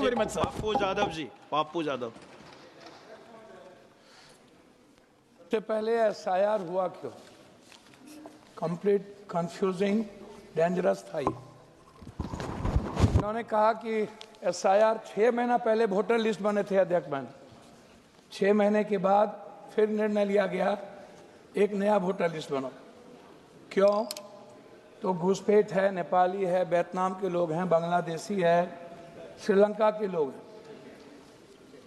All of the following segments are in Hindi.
You very much sir. Pappu Yadav ji, Pappu Yadav. सबसे पहले एसआईआर हुआ क्यों? कंप्लीट कंफ्यूजिंग डेंजरस था ये। उन्होंने कहा कि एसआईआर 6 महीना पहले वोटर लिस्ट बने थे अध्यक्ष बहन, 6 महीने के बाद फिर निर्णय लिया गया एक नया वोटर लिस्ट बनो। क्यों? तो घुसपैठ है, नेपाली है, वियतनाम के लोग हैं, बांग्लादेशी है, श्रीलंका के लोग हैं।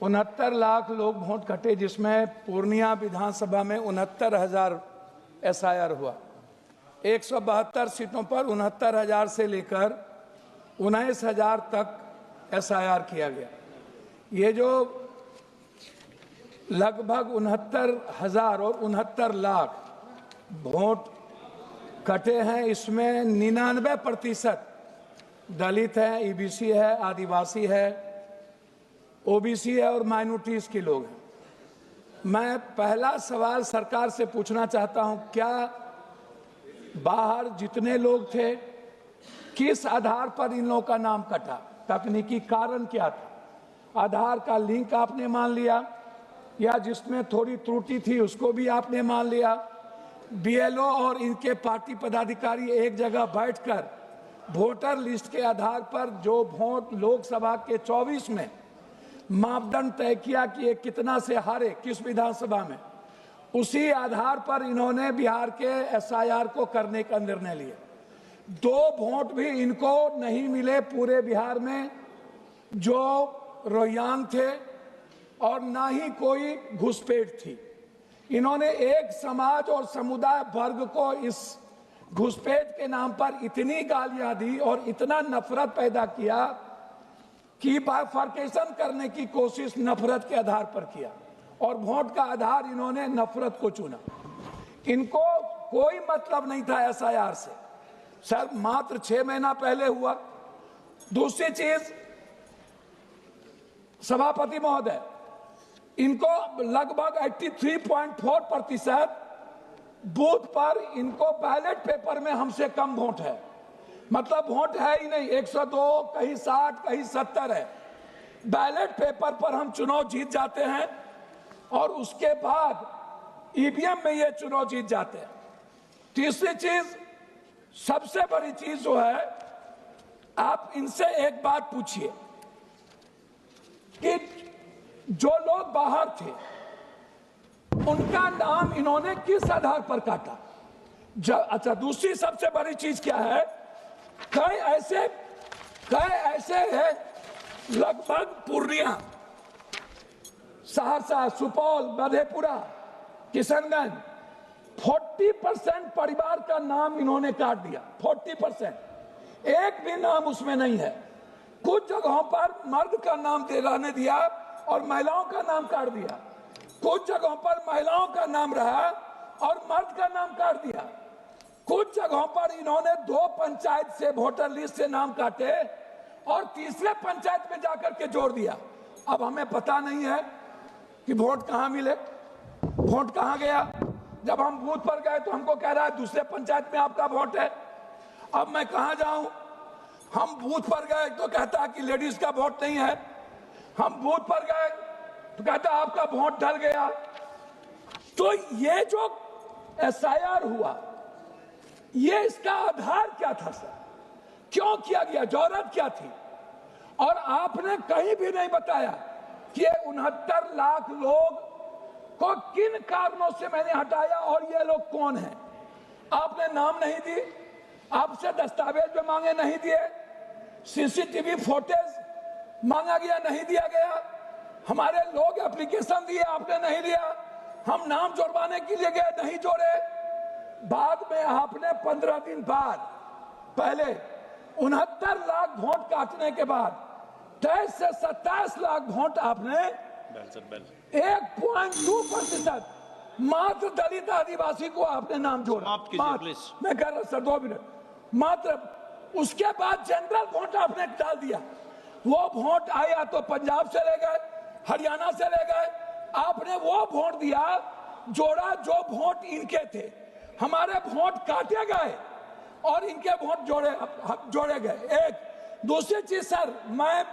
69 लाख लोग वोट कटे, जिसमें पूर्णिया विधानसभा में 69,000 एसआईआर हुआ। 172 सीटों पर 69,000 से लेकर 19,000 तक एसआईआर किया गया। ये जो लगभग 69,000 और 69 लाख वोट कटे हैं, इसमें 99% दलित है, ईबीसी है, आदिवासी है, ओबीसी है और माइनॉरिटीज के लोग हैं। मैं पहला सवाल सरकार से पूछना चाहता हूं, क्या बाहर जितने लोग थे किस आधार पर इन लोगों का नाम कटा? तकनीकी कारण क्या था? आधार का लिंक आपने मान लिया या जिसमें थोड़ी त्रुटि थी उसको भी आपने मान लिया? बीएलओ और इनके पार्टी पदाधिकारी एक जगह बैठकर वोटर लिस्ट के आधार पर जो वोट लोकसभा के 24 में मापदंड तय किया कि ये कितना से हारे किस विधानसभा में, उसी आधार पर इन्होंने बिहार के एसआईआर को करने का निर्णय लिया। 2 वोट भी इनको नहीं मिले पूरे बिहार में जो रोहिंग्या थे, और ना ही कोई घुसपैठ थी। इन्होंने एक समाज और समुदाय वर्ग को इस घुसपैठ के नाम पर इतनी गालियां दी और इतना नफरत पैदा किया कि बाइफर्केशन करने की कोशिश नफरत के आधार पर किया, और वोट का आधार इन्होंने नफरत को चुना। इनको कोई मतलब नहीं था एसआईआर से। सर, मात्र 6 महीना पहले हुआ। दूसरी चीज, सभापति महोदय, इनको लगभग 83.4% बूथ पर इनको बैलेट पेपर में हमसे कम वोट है। मतलब वोट है ही नहीं, 102, कहीं 60, कहीं 70 है। बैलेट पेपर पर हम चुनाव जीत जाते हैं और उसके बाद ईवीएम में ये चुनाव जीत जाते हैं। तीसरी चीज, सबसे बड़ी चीज जो है, आप इनसे एक बात पूछिए कि जो लोग बाहर थे उनका नाम इन्होंने किस आधार पर काटा? अच्छा, दूसरी सबसे बड़ी चीज क्या है, कई ऐसे हैं, लगभग पूर्णिया, सहरसा, सुपौल, मधेपुरा, किशनगंज, 40% परिवार का नाम इन्होंने काट दिया। 40%, एक भी नाम उसमें नहीं है। कुछ जगहों पर मर्द का नाम रहने दिया और महिलाओं का नाम काट दिया। कुछ जगहों पर महिलाओं का नाम रहा और मर्द का नाम काट दिया। कुछ जगहों पर इन्होंने 2 पंचायत से वोटर लिस्ट से नाम काटे और तीसरे पंचायत में जाकर के जोड़ दिया। अब हमें पता नहीं है कि वोट कहां मिले, वोट कहां गया। जब हम बूथ पर गए तो हमको कह रहा है दूसरे पंचायत में आपका वोट है। अब मैं कहां जाऊं? हम बूथ पर गए तो कहता है कि लेडीज का वोट नहीं है। हम बूथ पर गए तो कहता है आपका वोट डल गया। तो ये जो एसआईआर हुआ, ये इसका आधार क्या था सर? क्यों किया गया? जरूरत क्या थी? और आपने कहीं भी नहीं बताया कि 69 लाख लोग को किन कारणों से मैंने हटाया और ये लोग कौन हैं। आपने नाम नहीं दी, आपसे दस्तावेज में मांगे नहीं दिए, सीसीटीवी फुटेज मांगा गया नहीं दिया गया, हमारे लोग एप्लीकेशन दिए आपने नहीं दिया, हम नाम जोड़वाने के लिए गए नहीं जोड़े। बाद में आपने 15 दिन बाद, पहले 69 लाख वोट काटने के बाद 23 से 27 लाख वोट आपने 1.2% मात्र दलित आदिवासी को आपने नाम जोड़ा। मैं कह रहा सर 2 मिनट मात्र। उसके बाद जनरल वोट आपने डाल दिया। वो वोट आया तो पंजाब से ले गए, हरियाणा से ले गए। आपने वो वोट दिया जोड़ा जो वोट इनके थे। हमारे वोट काटे गए और इनके वोट जोड़े गए। एक दूसरी चीज सर, मैं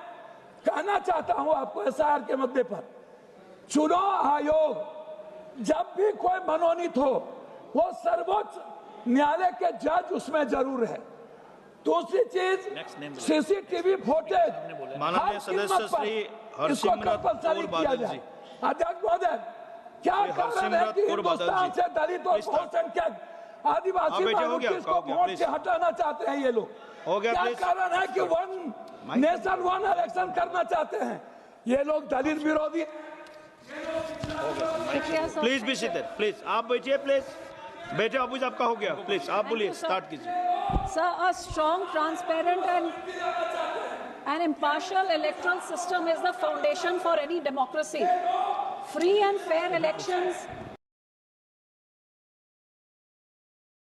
कहना चाहता हूं आपको एसआईआर के मुद्दे पर, चुनाव आयोग जब भी कोई मनोनीत हो वो सर्वोच्च न्यायालय के जज उसमें जरूर है। दूसरी चीज सीसीटीवी फुटेज माननीय सदस्य श्री हरसिमरत कौर बादल जी। अध्यक्ष महोदय, क्या कारण है कि हिंदुस्तान से दलित और बहुसंख्यक आदिवासी माइनॉरिटीज को वोट से हटाना चाहते हैं ये लोग? क्या कारण है कि वन नेशन वन इलेक्शन करना चाहते हैं ये लोग? दलित विरोधी। प्लीज बी सीटेड, प्लीज आप बैठिए, प्लीज बैठे। अबू जी आपका हो गया, प्लीज आप बोलिए, स्टार्ट कीजिए। Sir, a strong, transparent and impartial electoral system is the foundation for any democracy. Free and fair elections